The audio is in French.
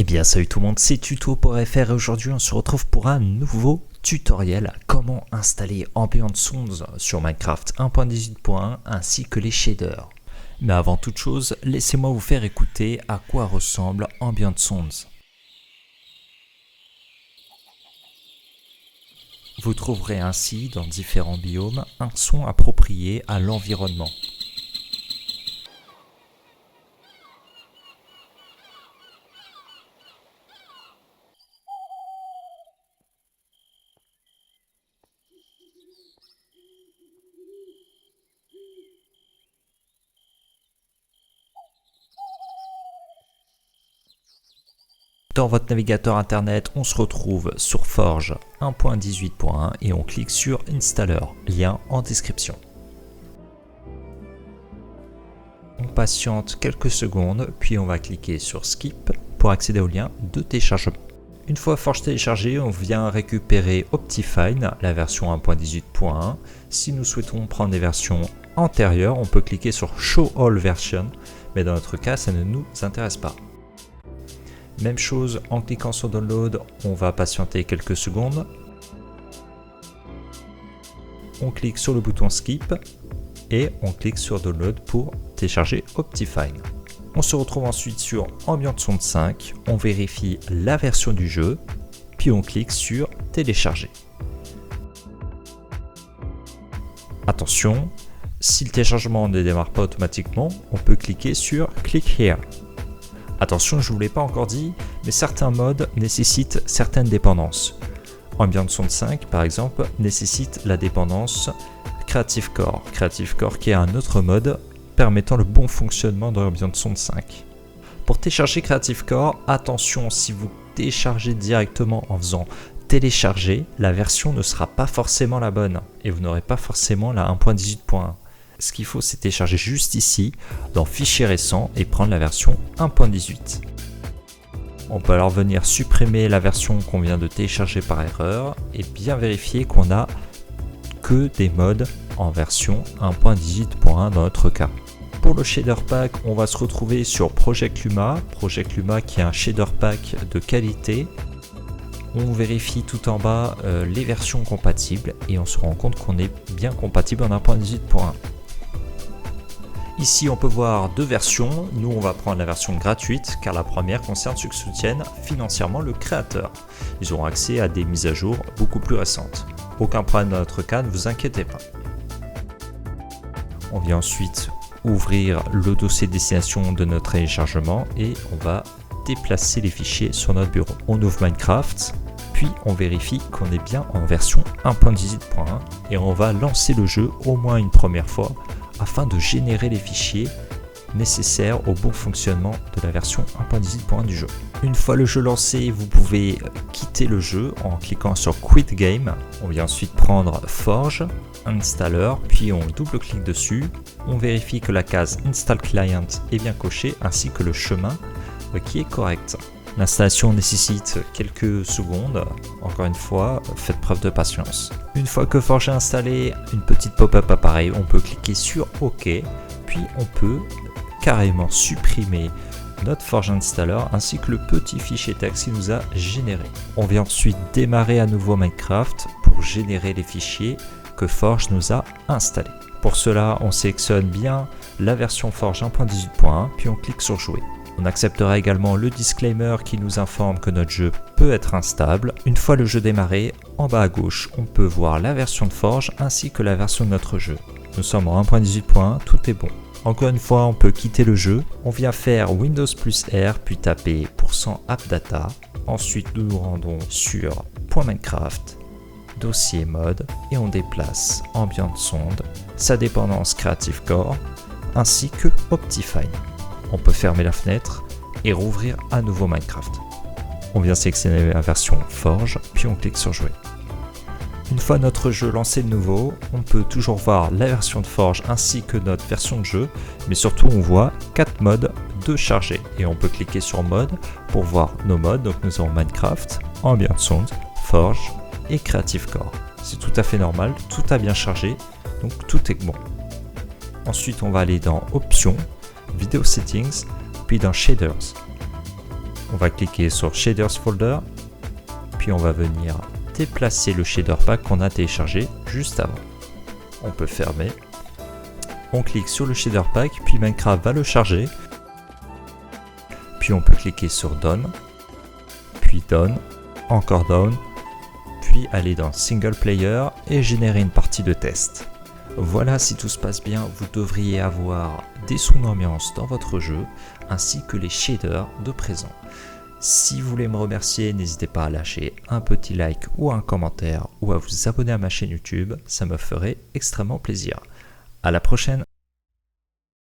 Eh bien salut tout le monde, c'est Tuto.fr et aujourd'hui on se retrouve pour un nouveau tutoriel comment installer Ambient Sounds sur Minecraft 1.18.1 ainsi que les shaders. Mais avant toute chose, laissez-moi vous faire écouter à quoi ressemble Ambient Sounds. Vous trouverez ainsi dans différents biomes un son approprié à l'environnement. Dans votre navigateur internet, on se retrouve sur Forge 1.18.1 et on clique sur Installer, lien en description. On patiente quelques secondes, puis on va cliquer sur Skip pour accéder au lien de téléchargement. Une fois Forge téléchargé, on vient récupérer Optifine, la version 1.18.1. Si nous souhaitons prendre des versions antérieures, on peut cliquer sur Show All Version, mais dans notre cas, ça ne nous intéresse pas. Même chose, en cliquant sur Download, on va patienter quelques secondes. On clique sur le bouton Skip et on clique sur Download pour télécharger Optifine. On se retrouve ensuite sur Ambient Sound 5, on vérifie la version du jeu, puis on clique sur Télécharger. Attention, si le téléchargement ne démarre pas automatiquement, on peut cliquer sur Click Here. Attention, je ne vous l'ai pas encore dit, mais certains modes nécessitent certaines dépendances. Ambient Sound 5, par exemple, nécessite la dépendance Creative Core. Creative Core qui est un autre mode permettant le bon fonctionnement de Ambient Sound 5. Pour télécharger Creative Core, attention, si vous téléchargez directement en faisant télécharger, la version ne sera pas forcément la bonne et vous n'aurez pas forcément la 1.18.1. Ce qu'il faut, c'est télécharger juste ici, dans Fichier récent, et prendre la version 1.18. On peut alors venir supprimer la version qu'on vient de télécharger par erreur, et bien vérifier qu'on n'a que des modes en version 1.18.1 dans notre cas. Pour le shader pack, on va se retrouver sur Project Luma. Project Luma qui est un shader pack de qualité. On vérifie tout en bas les versions compatibles, et on se rend compte qu'on est bien compatible en 1.18.1. Ici, on peut voir deux versions. Nous, on va prendre la version gratuite car la première concerne ceux qui soutiennent financièrement le créateur. Ils auront accès à des mises à jour beaucoup plus récentes. Aucun problème dans notre cas, ne vous inquiétez pas. On vient ensuite ouvrir le dossier de destination de notre téléchargement et on va déplacer les fichiers sur notre bureau. On ouvre Minecraft, puis on vérifie qu'on est bien en version 1.18.1 et on va lancer le jeu au moins une première fois afin de générer les fichiers nécessaires au bon fonctionnement de la version 1.18.1 du jeu. Une fois le jeu lancé, vous pouvez quitter le jeu en cliquant sur Quit Game. On vient ensuite prendre Forge, Installer, puis on double-clique dessus. On vérifie que la case Install Client est bien cochée ainsi que le chemin qui est correct. L'installation nécessite quelques secondes. Encore une fois, faites preuve de patience. Une fois que Forge est installé, une petite pop-up apparaît. On peut cliquer sur OK, puis on peut carrément supprimer notre Forge Installer ainsi que le petit fichier texte qu'il nous a généré. On vient ensuite démarrer à nouveau Minecraft pour générer les fichiers que Forge nous a installés. Pour cela, on sélectionne bien la version Forge 1.18.1, puis on clique sur Jouer. On acceptera également le disclaimer qui nous informe que notre jeu peut être instable. Une fois le jeu démarré, en bas à gauche, on peut voir la version de Forge ainsi que la version de notre jeu. Nous sommes en 1.18.1, tout est bon. Encore une fois, on peut quitter le jeu. On vient faire Windows plus R, puis taper %appdata. Ensuite, nous nous rendons sur .minecraft, dossier mode, et on déplace Ambient Sound, sa dépendance Creative Core, ainsi que Optifine. On peut fermer la fenêtre et rouvrir à nouveau Minecraft. On vient sélectionner la version Forge, puis on clique sur Jouer. Une fois notre jeu lancé de nouveau, on peut toujours voir la version de Forge ainsi que notre version de jeu, mais surtout on voit 4 modes de charger. Et on peut cliquer sur mode pour voir nos modes. Donc nous avons Minecraft, Ambient Sound, Forge et Creative Core. C'est tout à fait normal, tout a bien chargé, donc tout est bon. Ensuite on va aller dans Options, Video Settings, puis dans Shaders. On va cliquer sur Shaders Folder, puis on va venir déplacer le shader pack qu'on a téléchargé juste avant. On peut fermer. On clique sur le shader pack, puis Minecraft va le charger. Puis on peut cliquer sur Done, puis Done, encore Done, puis aller dans Single Player et générer une partie de test. Voilà, si tout se passe bien, vous devriez avoir des sons d'ambiance dans votre jeu, ainsi que les shaders de présent. Si vous voulez me remercier, n'hésitez pas à lâcher un petit like ou un commentaire ou à vous abonner à ma chaîne YouTube, ça me ferait extrêmement plaisir. À la prochaine!